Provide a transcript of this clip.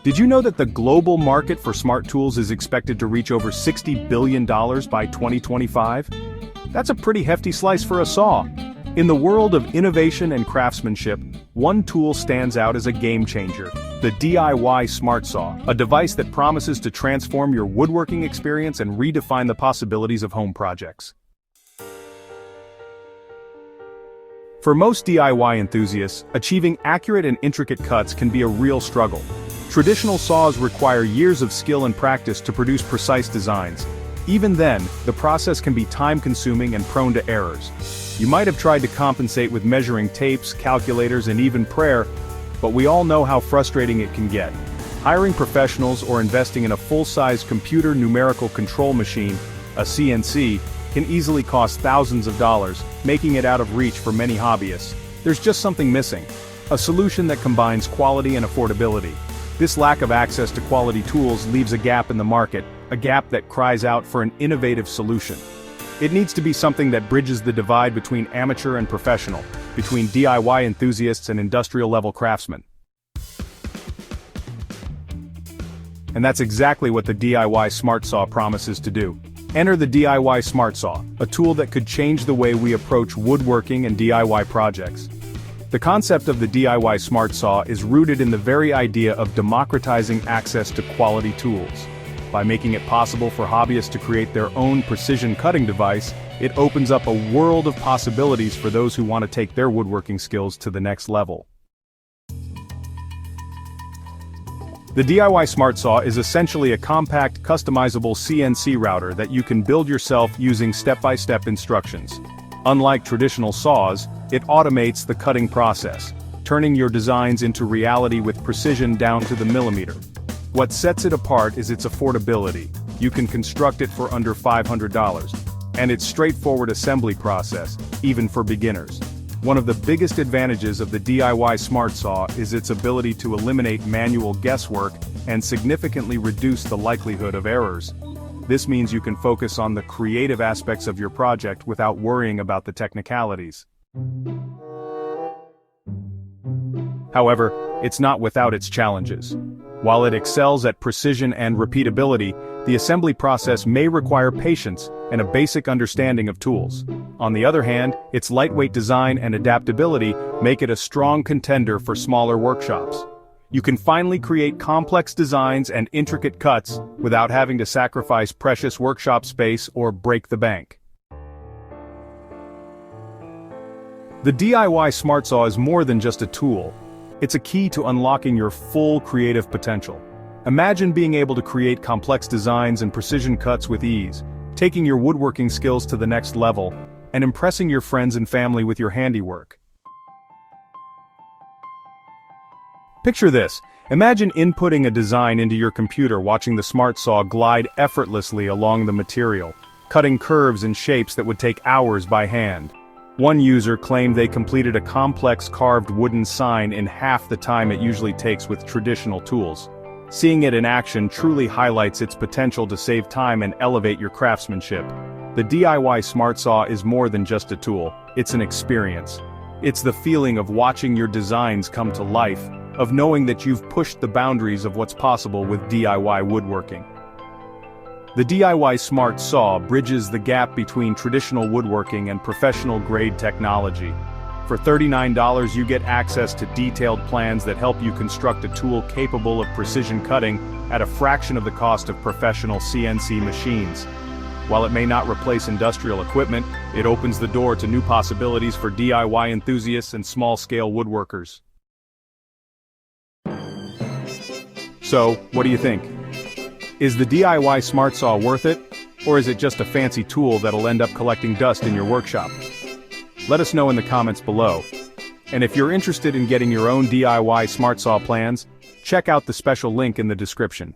Did you know that the global market for smart tools is expected to reach over $60 billion by 2025? That's a pretty hefty slice for a saw. In the world of innovation and craftsmanship, one tool stands out as a game changer: the DIY Smart Saw, a device that promises to transform your woodworking experience and redefine the possibilities of home projects. For most DIY enthusiasts, achieving accurate and intricate cuts can be a real struggle. Traditional saws require years of skill and practice to produce precise designs. Even then, the process can be time-consuming and prone to errors. You might have tried to compensate with measuring tapes, calculators, and even prayer, but we all know how frustrating it can get. Hiring professionals or investing in a full-size computer numerical control machine, a CNC, can easily cost thousands of dollars, making it out of reach for many hobbyists. There's just something missing: a solution that combines quality and affordability. This lack of access to quality tools leaves a gap in the market, a gap that cries out for an innovative solution. It needs to be something that bridges the divide between amateur and professional, between DIY enthusiasts and industrial-level craftsmen. And that's exactly what the DIY Smart Saw promises to do. Enter the DIY Smart Saw, a tool that could change the way we approach woodworking and DIY projects. The concept of the DIY Smart Saw is rooted in the very idea of democratizing access to quality tools. By making it possible for hobbyists to create their own precision cutting device, it opens up a world of possibilities for those who want to take their woodworking skills to the next level. The DIY Smart Saw is essentially a compact, customizable CNC router that you can build yourself using step-by-step instructions. Unlike traditional saws, it automates the cutting process, turning your designs into reality with precision down to the millimeter. What sets it apart is its affordability. You can construct it for under $500, and its straightforward assembly process, even for beginners. One of the biggest advantages of the DIY Smart Saw is its ability to eliminate manual guesswork and significantly reduce the likelihood of errors. This means you can focus on the creative aspects of your project without worrying about the technicalities. However, it's not without its challenges. While it excels at precision and repeatability, the assembly process may require patience and a basic understanding of tools. On the other hand, its lightweight design and adaptability make it a strong contender for smaller workshops. You can finally create complex designs and intricate cuts without having to sacrifice precious workshop space or break the bank. The DIY Smart Saw is more than just a tool. It's a key to unlocking your full creative potential. Imagine being able to create complex designs and precision cuts with ease, taking your woodworking skills to the next level, and impressing your friends and family with your handiwork. Picture this. Imagine inputting a design into your computer, watching the Smart Saw glide effortlessly along the material, cutting curves and shapes that would take hours by hand. One user claimed they completed a complex carved wooden sign in half the time it usually takes with traditional tools. Seeing it in action truly highlights its potential to save time and elevate your craftsmanship. The DIY Smart Saw is more than just a tool, it's an experience. It's the feeling of watching your designs come to life, of knowing that you've pushed the boundaries of what's possible with DIY woodworking. The DIY Smart Saw bridges the gap between traditional woodworking and professional-grade technology. For $39 you get access to detailed plans that help you construct a tool capable of precision cutting at a fraction of the cost of professional CNC machines. While it may not replace industrial equipment, it opens the door to new possibilities for DIY enthusiasts and small-scale woodworkers. So, what do you think? Is the DIY Smart Saw worth it? Or is it just a fancy tool that'll end up collecting dust in your workshop? Let us know in the comments below. And if you're interested in getting your own DIY Smart Saw plans, check out the special link in the description.